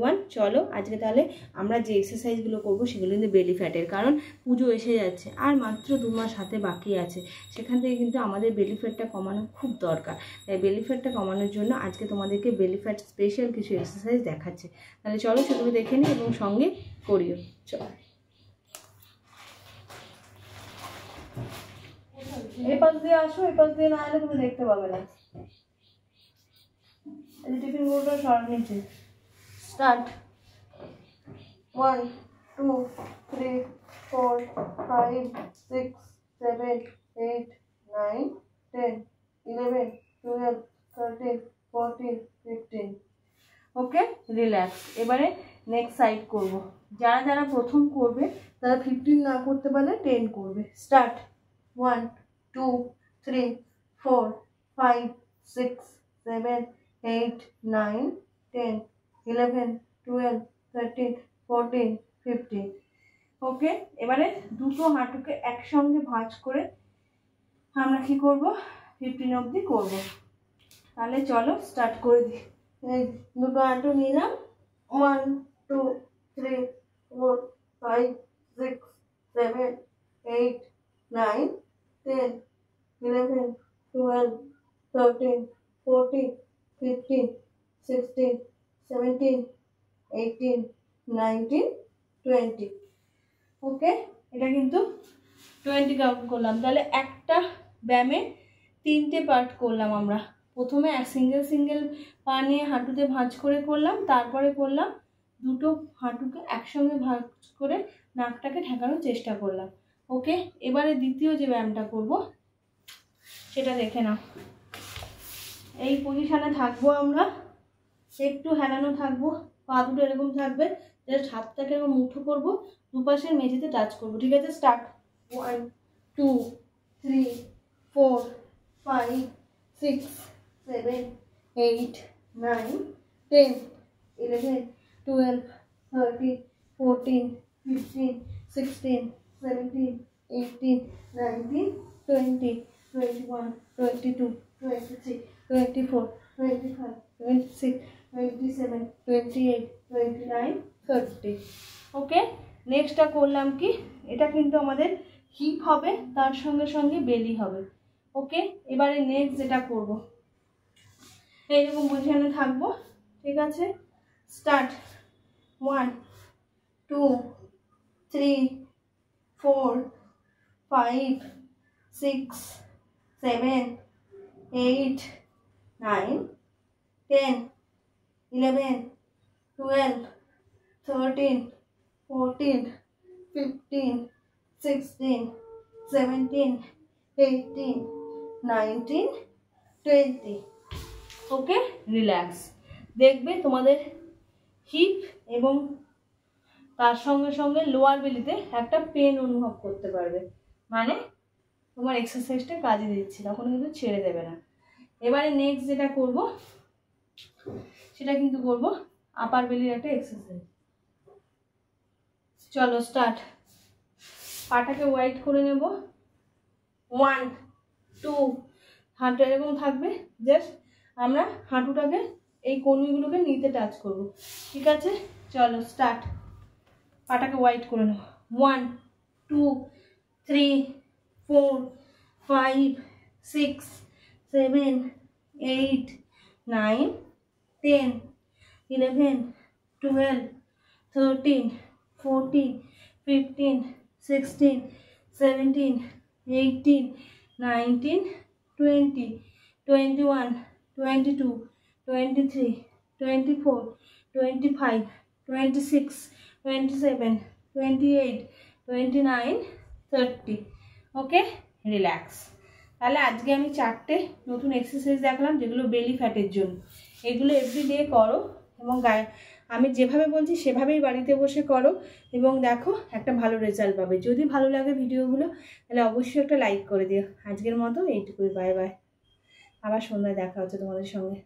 Everyone. চলো আজকে তাহলে আমরা যে এক্সারসাইজগুলো করবো সেগুলো কিন্তু বেলি ফ্যাটের, কারণ পুজো এসে যাচ্ছে আর মাত্র 2 মাস হাতে বাকি আছে। সেখান থেকে কিন্তু আমাদের বেলি ফ্যাটটা কমানো খুব দরকার। তাই বেলি ফ্যাটটা কমানোর জন্য আজকে তোমাদেরকে বেলি ফ্যাট স্পেশাল কিছু এক্সারসাইজ দেখাচ্ছে। তাহলে চলো সেগুলো দেখে নিই এবং সঙ্গে করিও। চলো, এই পাশ দিয়ে আসো, এই পাশ দিয়ে না এলে তুমি দেখতে পাবে না। এই টিফিন গুলোটা সরার নিচে। স্টার্ট। 1 2 3 4 5 6 7 8 9 10 11 12 13 14 15। ওকে, রিল্যাক্স। এবারে নেক্সট সাইড করব। যারা যারা প্রথম করবে তারা 15 না করতে পারলে 10 করবে। স্টার্ট। 1 2 3 4 5 6 7 8 9 10 11 12 13 14 15। ওকে, এবারে দুটো হাঁটুকে একসঙ্গে ভাঁজ করে আমরা কি করব, 15 অবধি করব। তাহলে চলো স্টার্ট করে দিই। এই দুটো হাঁটু নিলাম। 1 2 3 4 5 6 7 8 9 10 11 12 13 14 15 16 17 18 19 20। ওকে, এটা কিন্তু 20 কাউন্ট করলাম। তাহলে একটা ব্যায়ামে 3টে পার্ট করলাম আমরা। প্রথমে সিঙ্গেল সিঙ্গেল পা নিয়ে হাঁটুতে ভাঁজ করে করলাম, তারপরে করলাম দুটো হাঁটুকে একসঙ্গে ভাঁজ করে নাকটাকে ঠেকানোর চেষ্টা করলাম। ওকে, এবারে দ্বিতীয় যে ব্যায়ামটা করব সেটা দেখে নাও। এই পজিশানে থাকবো আমরা, একটু হেলানো থাকবো, পা দুটো এরকম থাকবে, জাস্ট হাতটাকে এরকম মুঠো করবো, দুপাশের মেঝেতে টাচ করবো। ঠিক আছে, স্টার্ট। 1 2 3 4 5 6 7 8 9 10 11 12 13 14 15 16 17 18 19 20 21 22 23 24 25 26 27 28 29 30। ওকে, নেক্সটটা করলাম কি, এটা কিন্তু আমাদের হিপ হবে, তার সঙ্গে সঙ্গে বেলি হবে। ওকে, এবারে নেক্সট যেটা করব, এইরকম পজিশনে থাকবো। ঠিক আছে, স্টার্ট। 1 2 3 4 5 6 7 8 9 10 11 12 13 14 15 16 17 18 19 20। ওকে, রিল্যাক্স। দেখবে তোমাদের হিপ এবং তার সঙ্গে সঙ্গে লোয়ার বেলিতে একটা পেন অনুভব করতে পারবে, মানে তোমার এক্সারসাইজটা কাজে দিচ্ছি, তখন কিন্তু ছেড়ে দেবে না। এবারে নেক্সট যেটা করব সেটা কিন্তু করব আপার বেলির একটা এক্সারসাইজ। চলো স্টার্ট। পাটাকে ওয়াইড করে নেব। 1 2, হাঁটু এরকম থাকবে, জাস্ট আমরা হাঁটুটাকে এই কনুইগুলোকে নিতে টাচ করব। ঠিক আছে, চলো স্টার্ট। পাটাকে ওয়াইড করে নেব। 1 2 3 4 5 6 7 8 9 10 11 12 13 14 15 16 17 18 19 20 21 22 23 24 25 26 27 28 29 30। ওকে, রিল্যাক্স। তাহলে আজকে আমি 4টে নতুন এক্সারসাইজ দেখলাম যেগুলো বেলি ফ্যাটের জন্য। এগুলো এভরিডে করো এবং আমি যেভাবে বলছি সেভাবেই বাড়িতে বসে করো এবং দেখো একটা ভালো রেজাল্ট পাবে। যদি ভালো লাগে ভিডিওগুলো তাহলে অবশ্যই একটা লাইক করে দিও। আজকের মতো এইটুকুই, বাই বাই। আবার সন্ধ্যায় দেখা হচ্ছে তোমাদের সঙ্গে।